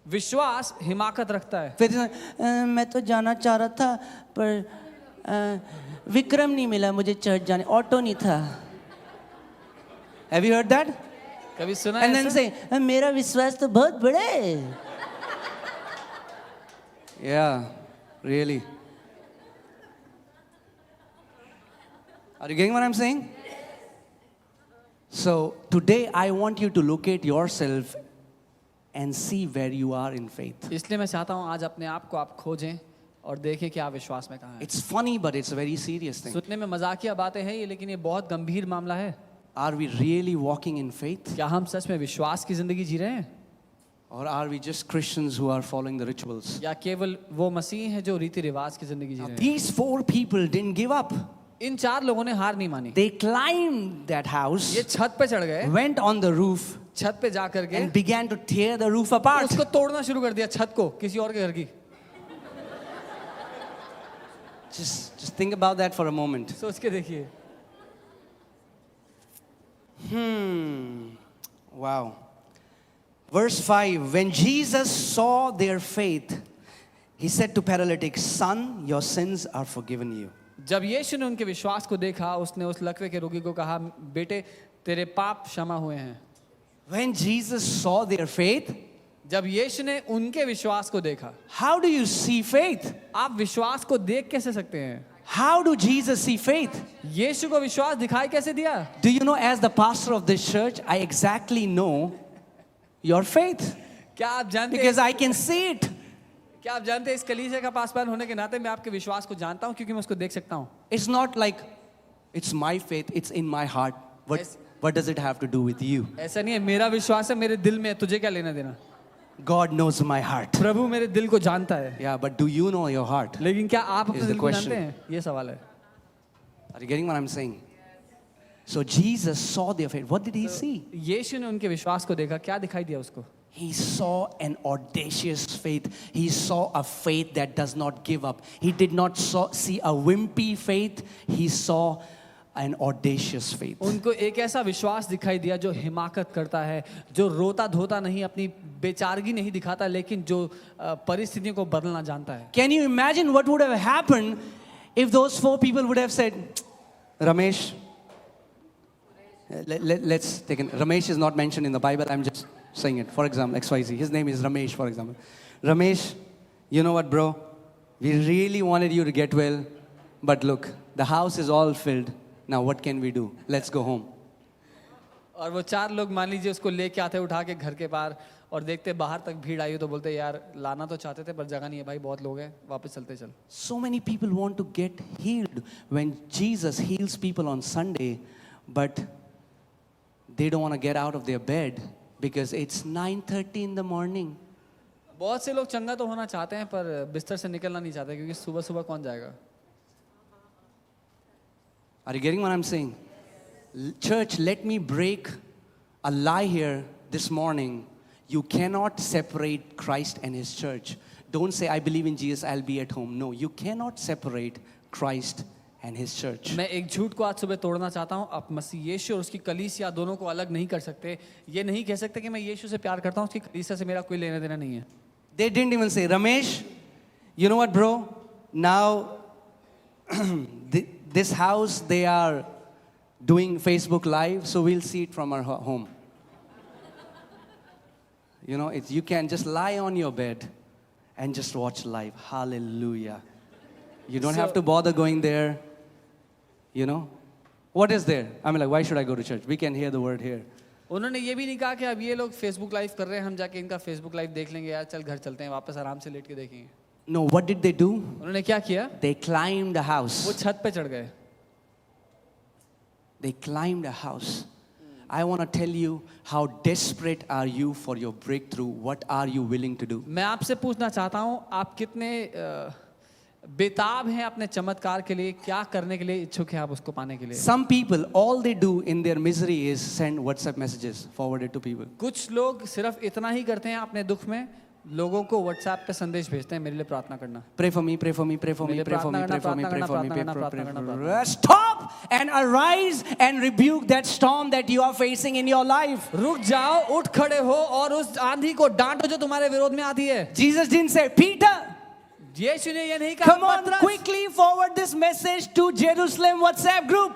विश्वास हिमाकत रखता है। फिर मैं तो जाना चाह रहा था पर विक्रम नहीं मिला मुझे चर्च जाने, ऑटो नहीं था। Have you heard that? कभी सुना है And then ऐसा? say मेरा विश्वास तो बहुत बड़ा है। Yeah, really. Are you getting what I'm saying? So today I want you to locate yourself and see where you are in faith. इसलिए मैं चाहता हूँ आज अपने आप को आप खोजें और देखें कि आप विश्वास में कहाँ हैं। It's funny but it's a very serious thing. सुनने में मजाकिया बातें हैं ये, लेकिन ये बहुत गंभीर मामला है। Are we really walking in faith? क्या हम सच में विश्वास की जिंदगी जी रहे हैं, Or are we just Christians who are following the rituals? या केवल वो मसीह हैं जो रीति रिवाज की जिंदगी जी Now, रहे हैं? these 4 people didn't give up. इन 4 लोगों ने हार नहीं मानी। They climbed that house, ये छत पे चढ़ गए, went on the roof, छत पे जा करके and began to tear the roof apart. उसको तोड़ना शुरू कर दिया, छत को, किसी और के घर की। Just think about that for a moment. सोच के देखिए। Wow. Verse 5, when Jesus saw their faith, he said to paralytic, son, your sins are forgiven you. जब यीशु ने उनके विश्वास को देखा, उसने उस लकवे के रोगी को कहा, बेटे तेरे पाप क्षमा हुए हैं। When Jesus saw their faith, जब यीशु ने उनके विश्वास को देखा, how do you see faith? आप विश्वास को देख कैसे सकते हैं? How do Jesus see faith? यीशु को विश्वास दिखाई कैसे दिया? Do you know, as the pastor of this church, I exactly know your faith क्या आप जानते because हैं, I can see it. क्या आप जानते हैं इस कलीसिया का पासवान होने के नाते मैं आपके विश्वास को जानता हूं, क्योंकि मैं उसको देख सकता हूं। It's not like it's my faith, it's in my heart. What does it have to do with you? ऐसा नहीं है, मेरा विश्वास है मेरे दिल में, तुझे क्या लेना देना? God knows my heart. प्रभु मेरे दिल को जानता है। Yeah, but do you know your heart? लेकिन क्या आप अपने Is the दिल को question. जानते हैं? ये सवाल है। Are you getting what I'm saying? So Jesus saw their faith. What did he see? यीशु ने उनके विश्वास को देखा, क्या दिखाई दिया उसको? He saw an audacious faith. He saw a faith that does not give up. He did not see a wimpy faith. He saw an audacious faith. उनको एक ऐसा विश्वास दिखाई दिया जो हिमाकत करता है, जो रोता धोता नहीं, अपनी बेचारगी नहीं दिखाता, लेकिन जो परिस्थितियों को बदलना जानता है। Can you imagine what would have happened if those 4 people would have said, Ramesh, let's take it. Ramesh is not mentioned in the Bible. I'm just saying it. For example, XYZ. His name is Ramesh, for example. Ramesh, you know what, bro? We really wanted you to get well, but look, the house is all filled. Now what can we do? Let's go home. और वो 4 लोग मान लीजिए उसको लेके आते उठा के घर के पार, और देखते बाहर तक भीड़ आई हो तो बोलते यार लाना तो चाहते थे पर जगह नहीं है भाई, बहुत लोग हैं, वापस चलते चल। So many people want to get healed when Jesus heals people on Sunday, but they don't want to get out of their bed because it's 9:30 in the morning. बहुत से लोग चंगा तो होना चाहते हैं पर बिस्तर से निकलना नहीं चाहते, क्योंकि सुबह सुबह कौन जाएगा? Are you getting what I'm saying? Church, let me break a lie here this morning. You cannot separate Christ and His church. Don't say, I believe in Jesus, I'll be at home. No, you cannot separate Christ and His church. मैं एक झूठ को आज सुबह तोड़ना चाहता हूँ। आप मसीह यीशु और उसकी कलीसिया दोनों को अलग नहीं कर सकते। ये नहीं कह सकते कि मैं यीशु से प्यार करता हूँ, उसकी कलीसिया से मेरा कोई लेना देना नहीं है। They didn't even say, Ramesh, you know what, bro? Now, this house, they are doing Facebook Live, so we'll see it from our home. You know, you can just lie on your bed and just watch live. Hallelujah. You don't have to bother going there. You know, what is there? I mean, like, why should I go to church? We can hear the word here. उन्होंने ये भी नहीं कहा कि अब ये लोग Facebook live कर रहे हैं, हम जाके इनका फेसबुक लाइव देख लेंगे, यार चल घर चलते हैं, वापस आराम से लेट के देखेंगे। No, what did they do? उन्होंने क्या किया? They climbed a house. वो छत पे चढ़ गए। They climbed a house. I want to tell you, how desperate are you for your breakthrough? What are you willing to do? मैं आपसे पूछना चाहता हूँ, आप कितने बेताब हैं अपने चमत्कार के लिए, क्या करने के लिए इच्छुक हैं आप उसको पाने के लिए? Some people, all they do in their misery is send WhatsApp messages forwarded to people. कुछ लोग सिर्फ इतना ही करते हैं अपने दुख में, लोगों को व्हाट्सएप पे संदेश भेजते हैं मेरे लिए प्रार्थना करना। Pray for me, pray for me, pray for me, मेरे pray for me, प्रार्थना pray for me, करना, pray for me, प्रार्थना करना, pray प्रार्थना for करना, me. Stop and arise and rebuke that storm that you are facing in your life. रुक जाओ, उठ खड़े हो और उस आंधी को डांटो जो तुम्हारे विरोध में आती है। Jesus didn't say, Peter, यीशु ने ये नहीं कहा come on, पतरस, quickly forward this message to Jerusalem WhatsApp group.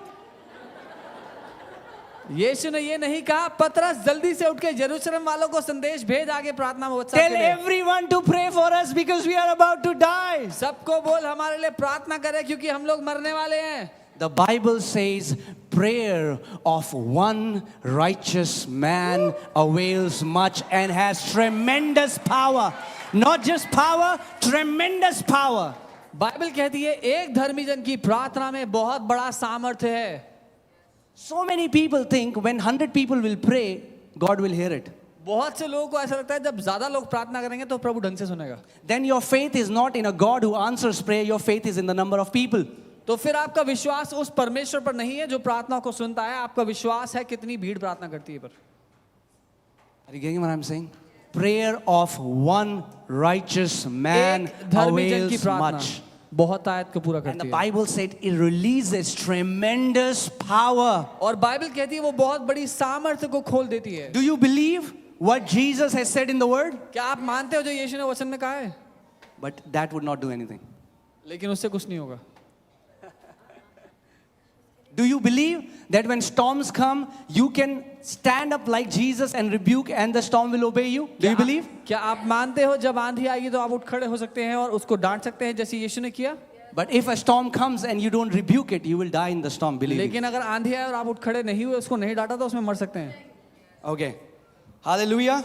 यीशु ने ये नहीं कहा पतरस जल्दी से उठ के यरूशलेम वालों को संदेश भेज आगे प्रार्थना में व्हाट्सएप Tell के लिए। everyone to pray for us because we are about to die. सबको बोल हमारे लिए प्रार्थना करे क्योंकि हम लोग मरने वाले हैं। The Bible says, prayer of one righteous man avails much and has tremendous power. Not just power, tremendous power. Bible कहती है एक धर्मी जन की प्रार्थना में बहुत बड़ा सामर्थ्य है। So many people think when 100 people will pray, God will hear it. बहुत से लोगों को ऐसा लगता है जब ज्यादा लोग प्रार्थना करेंगे तो प्रभु ढंग से सुनेगा। Then your faith is not in a God who answers prayer, your faith is in the number of people. तो फिर आपका विश्वास उस परमेश्वर पर नहीं है जो प्रार्थना को सुनता है, आपका विश्वास है कितनी भीड़ प्रार्थना करती है पर। Are you getting what I'm saying? Prayer of one righteous man एक धर्मी जन की avails प्रार्थना much. बहुत आयत को पूरा And the करती है। Bible said it releases tremendous power. और बाइबल कहती है वो बहुत बड़ी सामर्थ्य को खोल देती है। Do you believe what Jesus has said in the word? क्या आप मानते हो जो यीशु ने वचन में कहा है? But that would not do anything. लेकिन उससे कुछ नहीं होगा। Do you believe that when storms come, you can stand up like Jesus and rebuke and the storm will obey you? Do you believe? क्या आप मानते हो जब आंधी आएगी तो आप उठ खड़े हो सकते हैं और उसको डांट सकते हैं जैसे यीशु ने किया? But if a storm comes and you don't rebuke it, you will die in the storm, believe me. लेकिन अगर आंधी आए और आप उठ खड़े नहीं हुए उसको नहीं डांटा तो उसमें मर सकते हैं। Okay. Hallelujah.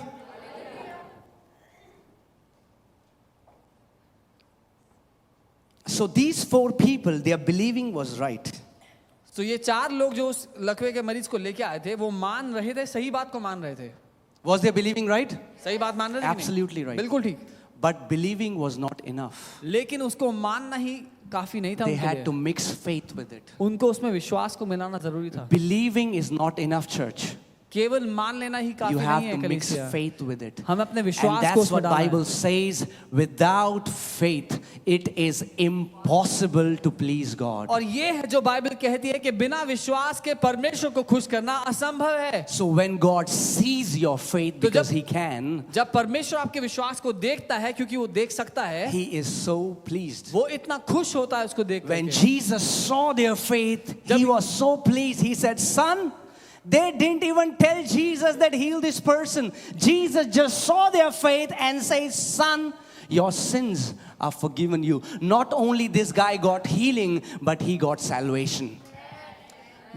So these four people, their believing was right. तो ये चार लोग जो उस लकवे के मरीज को लेके आए थे वो मान रहे थे, सही बात को मान रहे थे। Was their believing right? सही बात मान रहे थे कि नहीं? Absolutely right. बिल्कुल ठीक। But believing was not enough. लेकिन उसको मानना ही काफी नहीं था They उनके had लिए। to mix faith with it. उनको उसमें विश्वास को मिलाना जरूरी था। Believing is not enough, church. केवल मान लेना ही काफी You नहीं have है to mix कलीसिया। faith with it. हम अपने And विश्वास को that's उसमें what डालना है। Bible says. Without faith, it is impossible to please God. और ये है जो बाइबल कहती है कि बिना विश्वास के परमेश्वर को खुश करना असंभव है। So when God sees your faith, तो because जब- He can, जब परमेश्वर आपके विश्वास को देखता है क्योंकि वो देख सकता है, He is so pleased. वो इतना खुश होता है उसको देख When करके। Jesus saw their faith, जब- He was so pleased. He said, Son, they didn't even tell Jesus that heal this person. Jesus just saw their faith and says, Son, your sins are forgiven you. Not only this guy got healing, but he got salvation.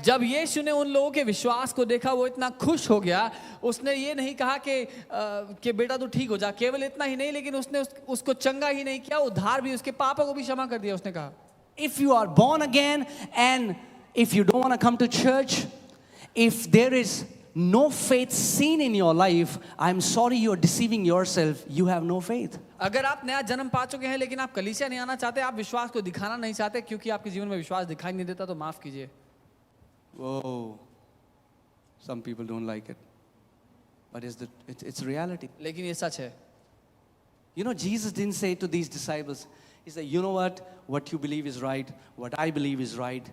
जब यीशु ने उन लोगों के विश्वास को देखा वो इतना खुश हो गया, उसने ये नहीं कहा कि बेटा तू ठीक हो जा, केवल इतना ही नहीं लेकिन उसने उसको चंगा ही नहीं किया, उद्धार भी, उसके पापों को भी क्षमा कर दिया। उसने कहा If you are born again and if you don't want to come to church, if there is no faith seen in your life, I'm sorry you're deceiving yourself. You have no faith. अगर आप नया जन्म पा चुके हैं लेकिन आप कलीसिया नहीं आना चाहते, आप विश्वास को दिखाना नहीं चाहते क्योंकि आपके जीवन में विश्वास दिखाई नहीं देता, तो माफ कीजिए। Whoa. Some people don't like it. But it's reality. लेकिन ये सच है। You know, Jesus didn't say to these disciples, He said, you know what you believe is right, what I believe is right.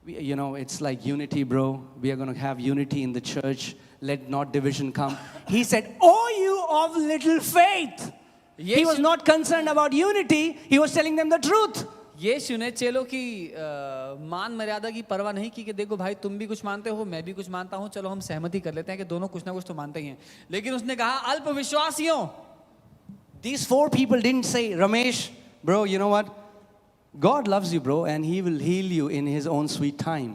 It's like unity, bro. We are going to have unity in the church. Let not division come. He said, oh, you of little faith. He was not concerned about unity. He was telling them the truth. यीशु ने चेलों की मान मर्यादा की परवाह नहीं की कि देखो भाई तुम भी कुछ मानते हो, मैं भी कुछ मानता हूँ, चलो हम सहमति कर लेते हैं कि दोनों कुछ ना कुछ तो मानते ही हैं। लेकिन उसने कहा अल्प विश्वासियों। These four people didn't say, Ramesh, bro, you know what? God loves you, bro, and He will heal you in His own sweet time.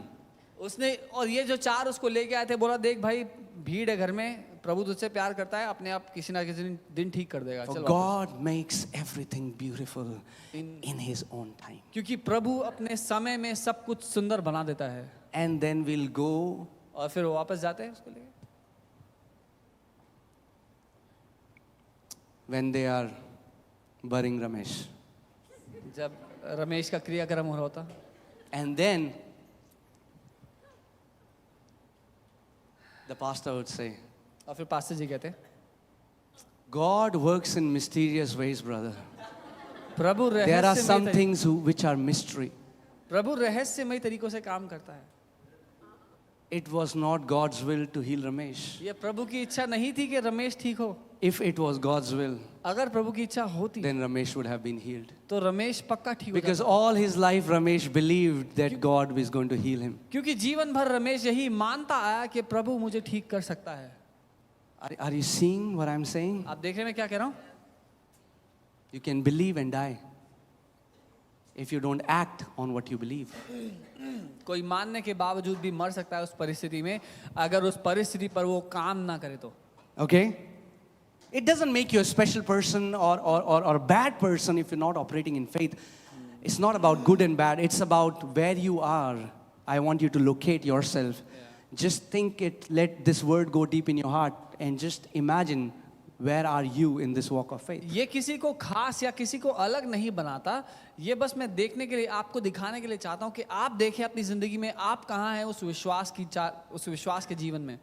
उसने और ये जो चार उसको लेके आए थे, बोला देख भाई भीड़ है घर में, प्रभु तुझसे प्यार करता है, अपने आप किसी ना किसी दिन ठीक कर देगा। For चल God makes everything beautiful in His own time. क्योंकि प्रभु अपने समय में सब कुछ सुंदर बना देता है। And then we'll go. और फिर वो वापस जाते हैं उसको लेके। When they are burying Ramesh. जब रमेश का क्रियाक्रम हो रहा होता, And then the pastor would say, और फिर पास्टर जी कहते God works in mysterious ways, brother. Prabhu There are some रहस्यमय things which are mystery. प्रभु रहस्यमय तरीकों से काम करता है. It was not God's will to heal Ramesh. ये प्रभु की इच्छा नहीं थी कि रमेश ठीक हो. If it was God's will, अगर प्रभु की इच्छा होती then Ramesh would have been healed. तो रमेश पक्का ठीक हो Because जाता. all his life Ramesh believed that God was going to heal him. क्योंकि जीवन भर रमेश यही मानता आया कि प्रभु मुझे ठीक कर सकता है. Are you seeing what I'm saying? आप देख रहे हैं मैं क्या कह रहा हूँ? You can believe and die if you don't act on what you believe. कोई मानने के बावजूद भी मर सकता है उस परिस्थिति में, अगर उस परिस्थिति पर वो काम ना करे तो. Okay? It doesn't make you a special person or a bad person if you're not operating in faith. It's not about good and bad. It's about where you are. I want you to locate yourself. Just think it, let this word go deep in your heart and just imagine where are you in this walk of faith. ये किसी को खास या किसी को अलग नहीं बनाता. ये बस मैं देखने के लिए, आपको दिखाने के लिए चाहता हूँ कि आप देखें अपनी जिंदगी में आप कहाँ हैं उस विश्वास के जीवन में.